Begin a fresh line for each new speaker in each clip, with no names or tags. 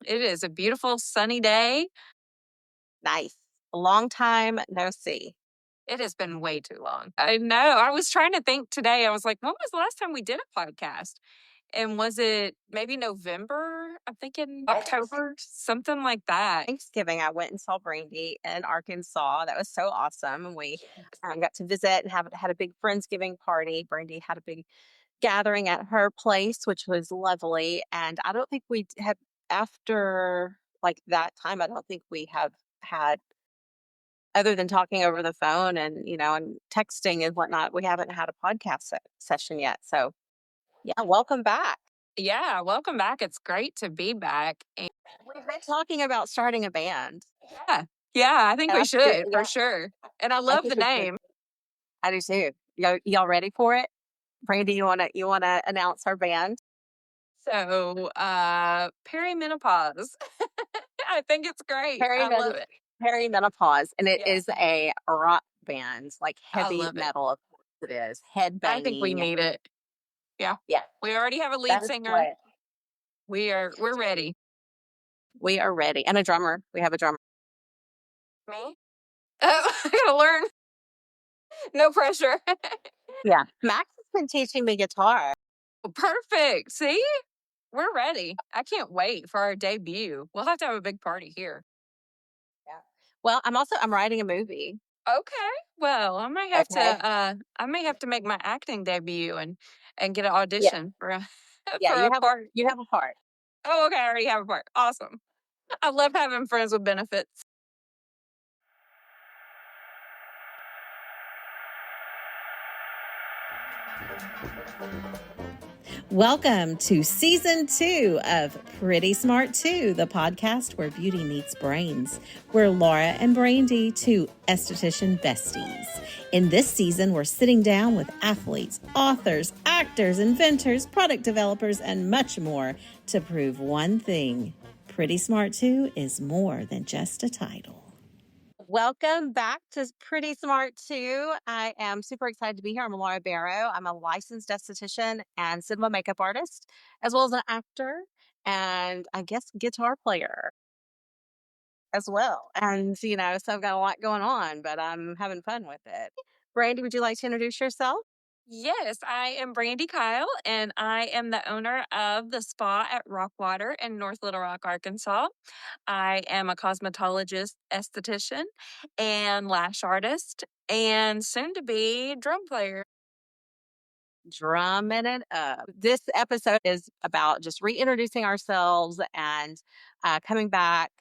It is a beautiful sunny day.
Nice. A long time no see.
It has been way too long. I know. I was trying to think today. I was like, when was the last time we did a podcast? And was it maybe November? I'm thinking October, something like that.
Thanksgiving, I went and saw Brandy in Arkansas. That was so awesome. And we got to visit and had a big Friendsgiving party. Brandy had a big gathering at her place, which was lovely. And I don't think we have, after like that time, I don't think we have had, other than talking over the phone and, and texting and whatnot, we haven't had a podcast session yet. So, yeah, welcome back.
Yeah, welcome back. It's great to be back. And
We've been talking about starting a band.
yeah, yeah, I think
And
we
I feel,
should for
yeah,
sure. And I
I
love
think
the
we should.
name.
I do too. Y'all ready for it? Brandy, you wanna announce our band?
So, perimenopause. I think it's great. I love
Perimenopause,
it.
perimenopause, and it
Yeah,
is a rock band, like
I
heavy
love it.
metal. Of course, it is
I think we
headbanging.
need it. Yeah.
Yeah,
We already have a lead
that is
singer.
what
We're ready.
we are ready, and a drummer. We have a drummer.
Me? Oh, I gotta learn. No pressure.
Yeah, Max has been teaching me guitar.
Perfect. See? We're ready. I can't wait for our debut. We'll have to have a big party here.
Yeah. Well, I'm writing a movie.
Okay. Well,
Okay.
I may have to make my acting debut and get an
Yeah.
audition for a
Yeah.
for
You
a
have a
part.
you have a part.
Oh, okay, I already have a part. Awesome. I love having friends with benefits.
Welcome to season 2 of Pretty Smart 2, the podcast where beauty meets brains. We're Laura and Brandy, two esthetician besties. In this season, we're sitting down with athletes, authors, actors, inventors, product developers, and much more to prove one thing: Pretty Smart 2 is more than just a title.
Welcome back to Pretty Smart 2. I am super excited to be here. I'm Laura Barrow. I'm a licensed esthetician and cinema makeup artist, as well as an actor and I guess guitar player as well. And, so I've got a lot going on, but I'm having fun with it. Brandy, would you like to introduce yourself?
Yes, I am Brandy Kyle, and I am the owner of the spa at Rockwater in North Little Rock, Arkansas. I am a cosmetologist, esthetician, and lash artist, and soon to be drum player.
Drumming it up. This episode is about just reintroducing ourselves and coming back,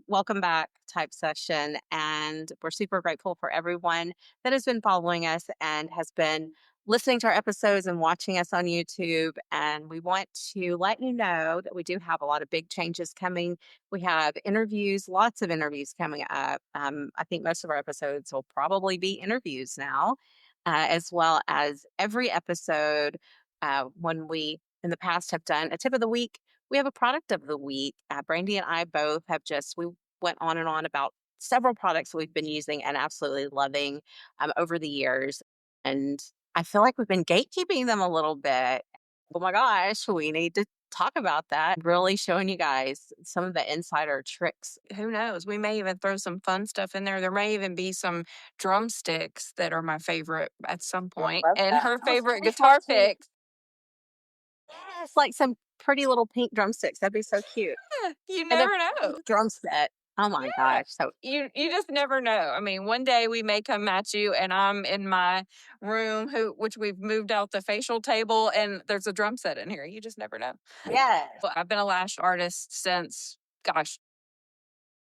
welcome back type session. And we're super grateful for everyone that has been following us and has been listening to our episodes and watching us on YouTube. And we want to let you know that we do have a lot of big changes coming. We have interviews, lots of interviews coming up. I think most of our episodes will probably be interviews now, as well as every episode. When we in the past have done a tip of the week, we have a product of the week. Brandy and I both have we went on and on about several products that we've been using and absolutely loving over the years. And I feel like we've been gatekeeping them a little bit. Oh my gosh, we need to talk about that. Really showing you guys some of the insider tricks.
Who knows? We may even throw some fun stuff in there. There may even be some drumsticks that are my favorite at some
Oh,
point,
I love
and
that.
her
Oh,
favorite
we have
guitar
to.
picks.
Yes, like some pretty little pink drumsticks. That'd be so cute.
You
And a
never know.
drum set. Oh my
Yeah.
gosh. So
You just never know. I mean, one day we may come at you and I'm in my room which we've moved out the facial table and there's a drum set in here. You just never know.
yes.
Well, I've been a lash artist since, gosh,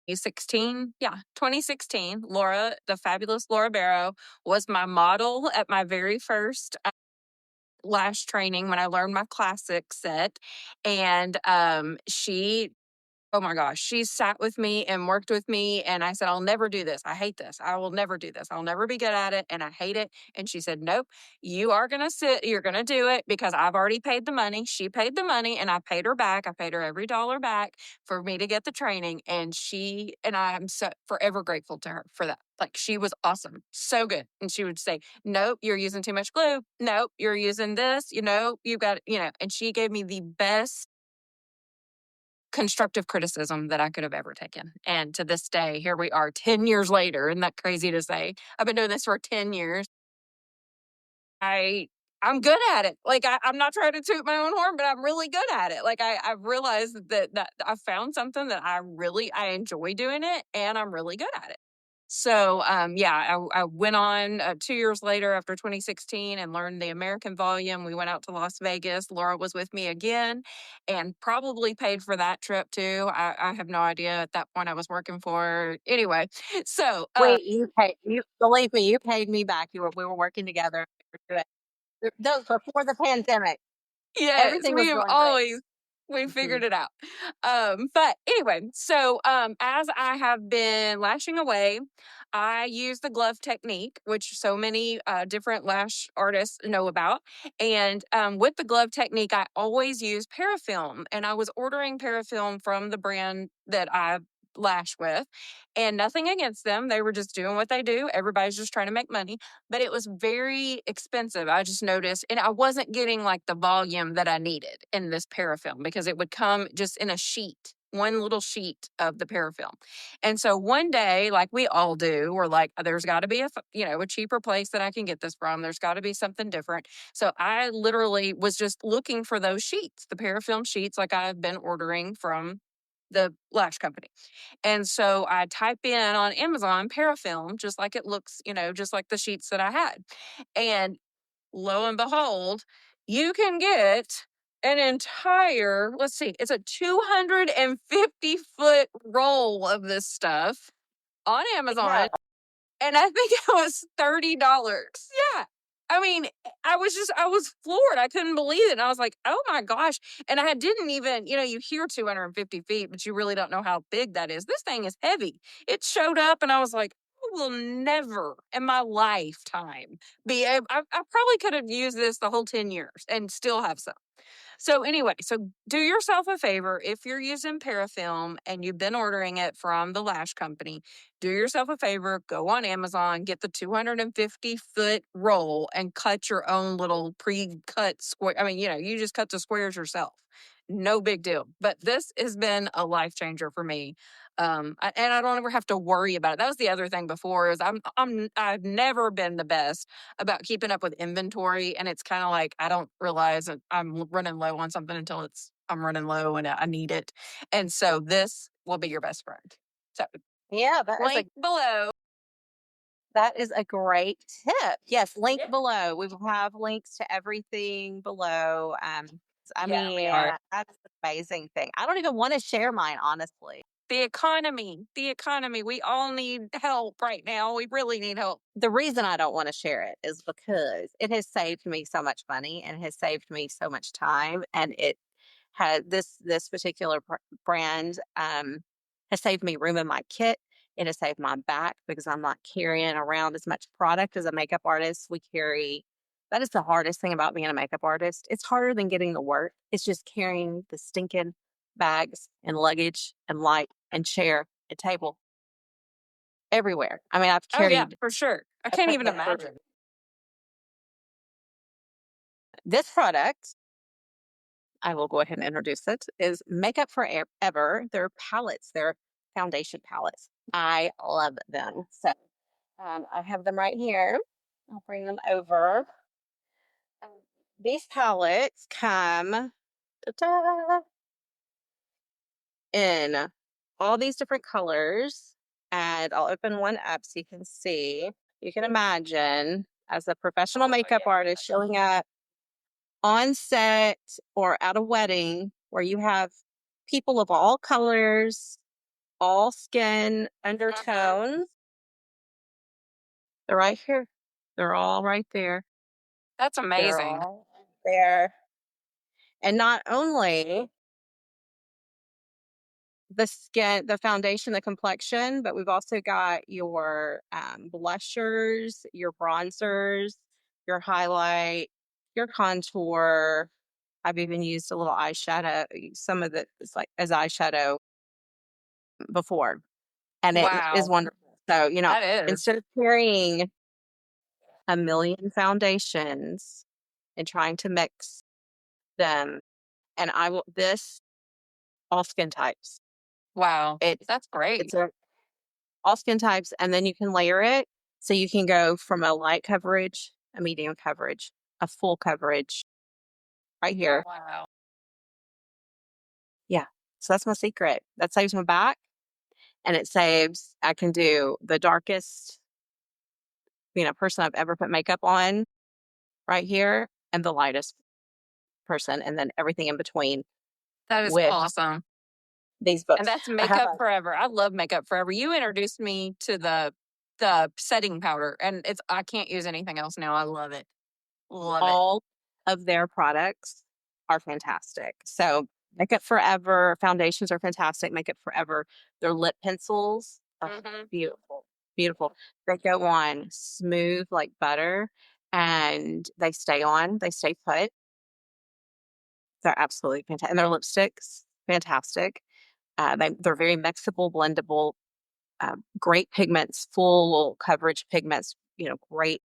2016. Yeah, 2016. Laura, the fabulous Laura Barrow, was my model at my very first lash training when I learned my classic set. And she oh my gosh, she sat with me and worked with me. And I said, I'll never do this. I hate this. I will never do this. I'll never be good at it. And I hate it. And she said, nope, you are going to sit, you're going to do it because I've already paid the money. She paid the money and I paid her back. I paid her every dollar back for me to get the training. And I'm so forever grateful to her for that. Like she was awesome. So good. And she would say, nope, you're using too much glue. Nope, you're using this, you got, and she gave me the best constructive criticism that I could have ever taken. And to this day, here we are 10 years later. Isn't that crazy to say? I've been doing this for 10 years. I'm good at it. Like I'm not trying to toot my own horn, but I'm really good at it. Like I've realized that I found something that I enjoy doing it, and I'm really good at it. So yeah, I went on 2 years later after 2016 and learned the American volume. We went out to Las Vegas. Laura was with me again, and probably paid for that trip too. I have no idea. At that point, I was working for anyway. So
Wait, you believe me, you paid me back. We were working together. Those before the pandemic.
yes,
Everything
we
was
have
going great.
always we
Mhm.
figured it out. But anyway, so as I have been lashing away, I use the glove technique, which so many different lash artists know about. And with the glove technique, I always use Parafilm, and I was ordering Parafilm from the brand that I lash with, and nothing against them. They were just doing what they do. Everybody's just trying to make money, but it was very expensive. I just noticed, and I wasn't getting like the volume that I needed in this Parafilm because it would come just in a sheet, one little sheet of the Parafilm. And so one day, like we all do, we're like, there's got to be a cheaper place that I can get this from. There's got to be something different. So I literally was just looking for those sheets, the Parafilm sheets, like I've been ordering from the lash company. And so I type in on Amazon Parafilm, just like it looks, just like the sheets that I had. And lo and behold, you can get an entire, let's see, it's a 250-foot roll of this stuff on Amazon.
Yeah.
And I think it was $30. Yeah. I mean, I was floored. I couldn't believe it. And I was like, oh my gosh. And I didn't even, you hear 250 feet, but you really don't know how big that is. This thing is heavy. It showed up and I was like, I will never in my lifetime be able, I probably could have used this the whole 10 years and still have some. So anyway, so do yourself a favor. If you're using Parafilm and you've been ordering it from the Lash company, do yourself a favor, go on Amazon, get the 250-foot roll and cut your own little pre-cut square. I mean, you just cut the squares yourself. No big deal. But this has been a life changer for me. And I don't ever have to worry about it. That was the other thing before is I've never been the best about keeping up with inventory, and it's kind of like I don't realize that I'm running low on something until I'm running low and I need it. And so this will be your best friend. So
Yeah,
link below.
that is a great tip. Yes, link
Yeah.
below. We will have links to everything below. I
Yeah, we
mean,
are.
that's an amazing thing. I don't even want to share mine, honestly.
The economy. We all need help right now. We really need help.
The reason I don't want to share it is because it has saved me so much money and has saved me so much time, and it had this particular brand has saved me room in my kit. It has saved my back because I'm not carrying around as much product as a makeup artist. We carry that is the hardest thing about being a makeup artist. It's harder than getting the work. It's just carrying the stinking bags and luggage and light and chair and table everywhere. I mean, I've
Oh yeah,
carried
for sure. I can't even
equipment for
imagine.
this product. I will go ahead and introduce it, is Makeup Forever. They're palettes, they're foundation palettes. I love them. So I have them right here. I'll bring them over. Um, these palettes come ta-da, in all these different colors. And I'll open one up so you can see. You can imagine as a professional makeup artist showing up on set or at a wedding where you have people of all colors, all skin undertones. They're right here. They're all right there.
That's
They're
amazing.
all there. And not only the skin, the foundation, the complexion, but we've also got your blushers, your bronzers, your highlight, your contour. I've even used a little eyeshadow, some of it is like as eyeshadow before, and it is
Wow.
wonderful. So,
That is.
instead of carrying a million foundations and trying to mix them, and I will, this all skin types.
Wow.
It's
That's great.
it's a all skin types, and then you can layer it. So you can go from a light coverage, a medium coverage, a full coverage right here.
Wow.
Yeah. So that's my secret. That saves my back, and it saves, I can do the darkest, person I've ever put makeup on right here, and the lightest person, and then everything in between
That is
with
awesome.
these
And
books.
that's
I have
Makeup Forever. I love Makeup Forever. You introduced me to the setting powder, and I can't use anything else now. I love it. Love it.
all of their products are fantastic. So Makeup Forever foundations are fantastic. Makeup Forever, their lip pencils are
Mhm.
beautiful, beautiful. They go on smooth like butter, and they stay on. They stay put. They're absolutely fantastic. And their lipsticks, fantastic. They're very mixable, blendable, great pigments, full coverage pigments. Great.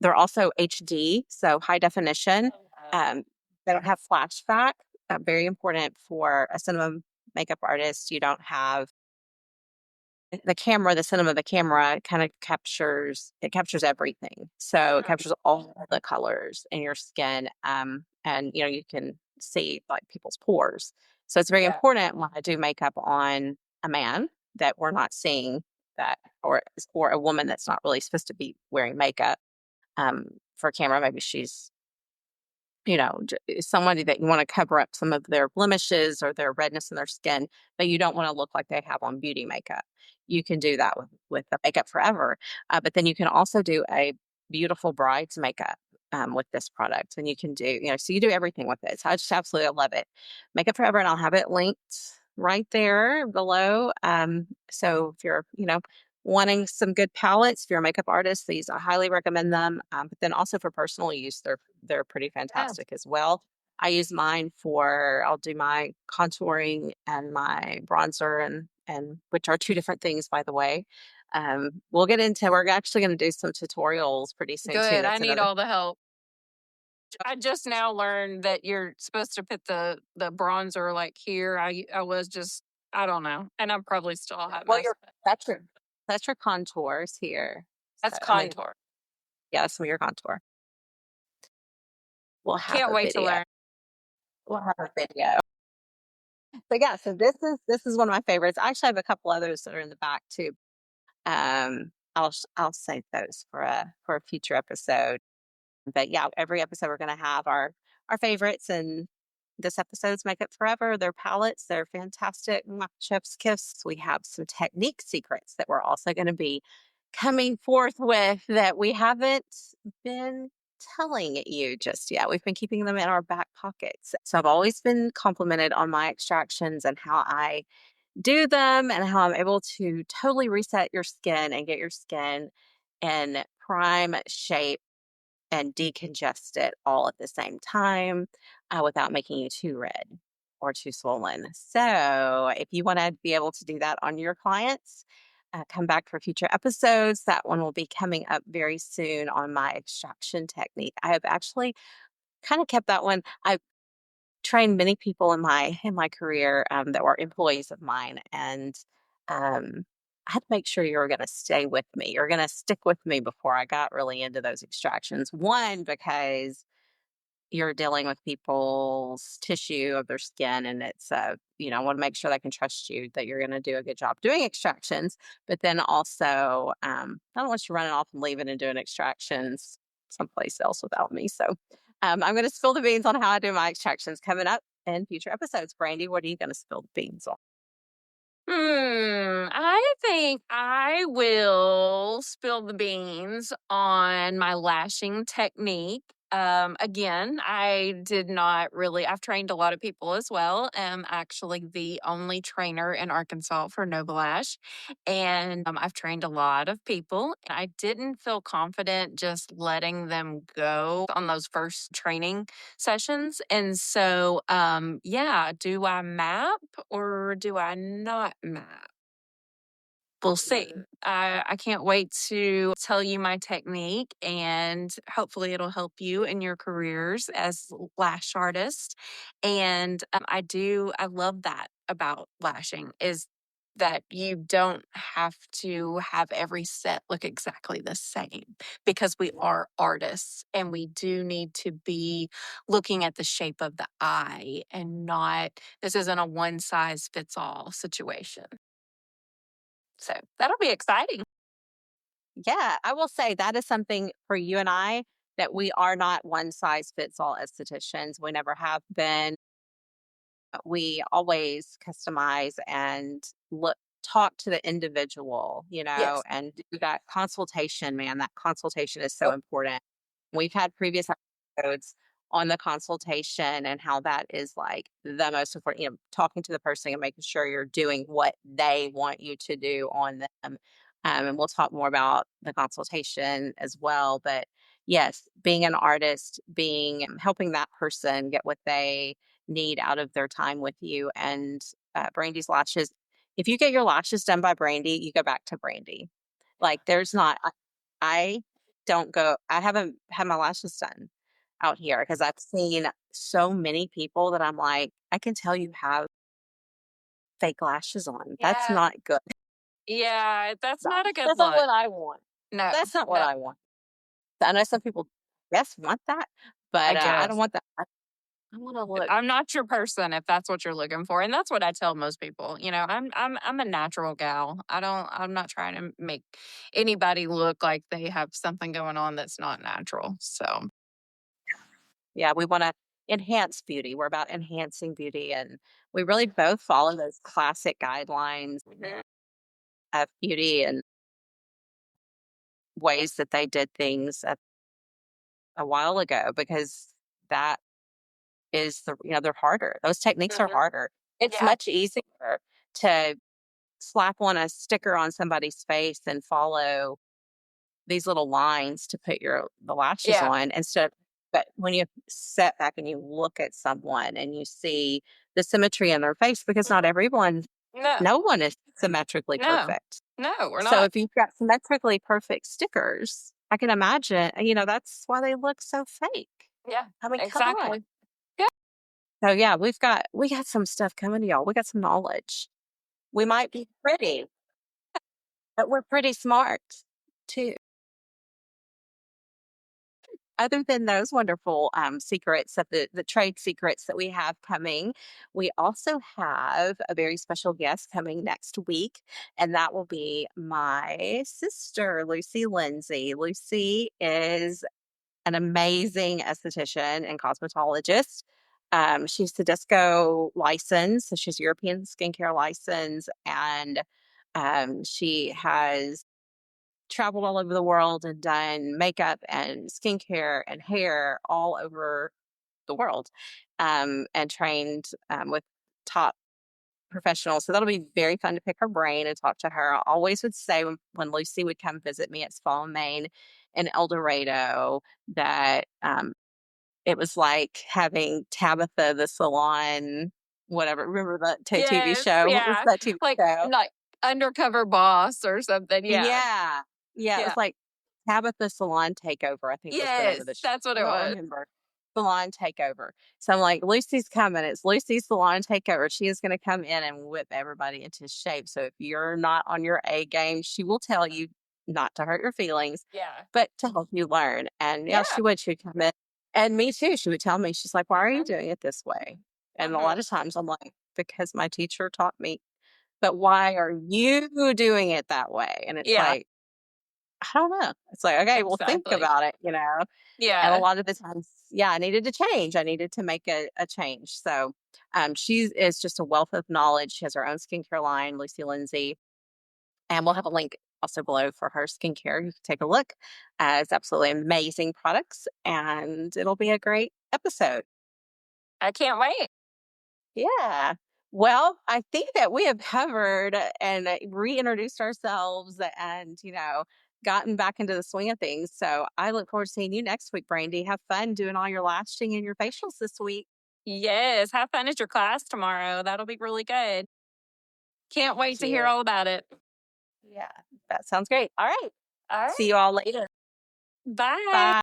They're also HD, so high definition. Um, they don't have flashback. Very important for a cinema makeup artist. You don't have the cinema, the camera kind of captures everything. So it captures all the colors in your skin. And you can see like people's pores. So it's very
Yeah.
important when I do makeup on a man that we're not seeing that, or a woman that's not really supposed to be wearing makeup for camera. Maybe she's, somebody that you want to cover up some of their blemishes or their redness in their skin, but you don't want to look like they have on beauty makeup. You can do that with the Makeup Forever. But then you can also do a beautiful bride's makeup with this product. And you can do, so you do everything with it. So I just absolutely love it. Makeup Forever, and I'll have it linked right there below. So if you're, wanting some good palettes, if you're a makeup artist, these I highly recommend them. But then also for personal use, they're pretty
Yeah.
fantastic as well. I use mine I'll do my contouring and my bronzer, and which are two different things, by the way. We're actually going to do some tutorials pretty soon too.
Good. I
That's
need
another.
all the help. I just now learned that you're supposed to put the bronzer like here. I was just I don't know, and I'm probably still hot
Well,
mess.
that's your contours here. So,
That's contour.
yeah, some of your contour. We'll have
Can't
a
wait to
video.
learn.
We'll have a video. But yeah, so this is one of my favorites. I actually have a couple others that are in the back too. I'll save those for a future episode. But yeah, every episode we're gonna have our favorites, and this episode's Makeup Forever. Their palettes, they're fantastic. Mwah, chef's kiss. We have some technique secrets that we're also going to be coming forth with that we haven't been telling you just yet. We've been keeping them in our back pockets. So I've always been complimented on my extractions and how I do them, and how I'm able to totally reset your skin and get your skin in prime shape and decongest it all at the same time without making you too red or too swollen. So, if you want to be able to do that on your clients, come back for future episodes. That one will be coming up very soon on my extraction technique. I have actually kind of kept that one. I've trained many people in my career that were employees of mine, and um, I had to make sure you were going to stay with me. You're going to stick with me before I got really into those extractions. One, because you're dealing with people's tissue of their skin, and it's I want to make sure that I can trust you that you're going to do a good job doing extractions. But then also, I don't want you running off and leaving and doing extractions someplace else without me. So I'm going to spill the beans on how I do my extractions coming up in future episodes. Brandy, what are you going to spill the beans on?
I think I will spill the beans on my lashing technique. Again, I've trained a lot of people as well. I'm actually the only trainer in Arkansas for Nova Lash. And I've trained a lot of people. I didn't feel confident just letting them go on those first training sessions. And so, yeah, do I map or do I not map? we'll see. I can't wait to tell you my technique, and hopefully it'll help you in your careers as lash artists. And I love that about lashing is that you don't have to have every set look exactly the same because we are artists and we do need to be looking at the shape of the eye and not, this isn't a one size fits all situation. So that'll be exciting.
Yeah, I will say that is something for you and I that we are not one size fits all estheticians. We never have been. We always customize and talk to the individual,
Yes.
and do that consultation, man. That consultation is so
Oh,
important. We've had previous episodes on the consultation and how that is like the most important, talking to the person and making sure you're doing what they want you to do on them. And we'll talk more about the consultation as well. But yes, being an artist, being helping that person get what they need out of their time with you. And Brandy's lashes, if you get your lashes done by Brandy, you go back to Brandy. Like there's not, I don't go, I haven't had my lashes done out here because I've seen so many people that I'm like, I can tell you have fake lashes on. That's
yeah.
not good.
Yeah, that's
That
not a good
isn't
look.
what I want.
No,
That's not what
no,
I want. I know some people, yes, want that,
I
but I don't
guess.
want that. I want to look.
I'm not your person if that's what you're looking for. And that's what I tell most people. I'm a natural gal. I'm not trying to make anybody look like they have something going on that's not natural. So
Yeah, we want to enhance beauty. We're about enhancing beauty, and we really both follow those classic guidelines
mhm.
of beauty and ways that they did things a while ago because that is they're harder. Those techniques are
Mhm.
harder. It's
Yeah.
much easier to slap on a sticker on somebody's face and follow these little lines to put the lashes
Yeah.
on instead of, but when you sit back and you look at someone and you see the symmetry in their face, because not
Mhm.
everyone,
No,
no one is symmetrically
no,
perfect.
no, we're
So
not.
if you've got symmetrically perfect stickers, I can imagine, that's why they look so fake.
Yeah,
I mean, come on.
exactly. Yeah.
So yeah, we got some stuff coming to y'all. We got some knowledge. We might be pretty, but we're pretty smart too. Other than those wonderful secrets of the trade secrets that we have coming, we also have a very special guest coming next week, and that will be my sister, Lindsay. Lucy is an amazing esthetician and cosmetologist. She's CIDESCO licensed, so she's European skincare license, and she has traveled all over the world and done makeup and skincare and hair all over the world, and trained with top professionals. So that'll be very fun to pick her brain and talk to her. I always would say when Lucy would come visit me at Spa Maine in El Dorado that it was like having Tabitha the salon, whatever. Remember that TV
Yes,
show? What was
yeah.
that TV show?
Like undercover boss or something. Yeah.
Yeah. Yeah, it
Yeah.
was like Tabitha Salon Takeover, I think was the name
Yes,
of the show.
that's what
I
it
don't
was.
remember. Salon Takeover. So I'm like, Lucy's coming. It's Lucy's Salon Takeover. She is going to come in and whip everybody into shape. So if you're not on your A game, she will tell you not to hurt your feelings,
Yeah.
but to help you learn. And yeah,
Yeah.
she'd come in. And me too. She would tell me, she's like, why are you
Mhm.
doing it this way? And a lot
Mhm.
of times I'm like, because my teacher taught me. But why are you doing it that way? And it's
Yeah,
like, I don't know. It's like, okay, well, think
exactly.
about it, And a
Yeah.
lot of the times, yeah, I needed to change. I needed to make a change. So she is just a wealth of knowledge. She has her own skincare line, Lindsay. And we'll have a link also below for her skincare. You can take a look. It's absolutely amazing products, and it'll be a great episode.
I can't wait.
Yeah. Well, I think that we have covered and reintroduced ourselves and, gotten back into the swing of things. So I look forward to seeing you next week, Brandy. Have fun doing all your lashing and your facials this week.
Yes, have fun at your class tomorrow. That'll be really good. Can't wait to hear
Cheers.
all about it.
Yeah, that sounds great. All right.
All right.
See you all later.
Bye.
Bye.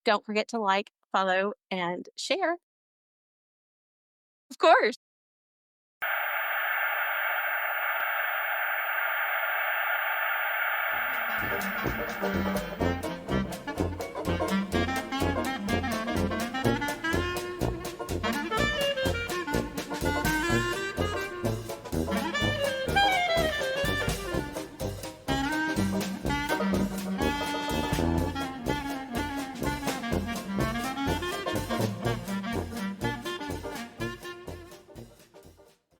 Don't forget to like, follow, and share.
Of course.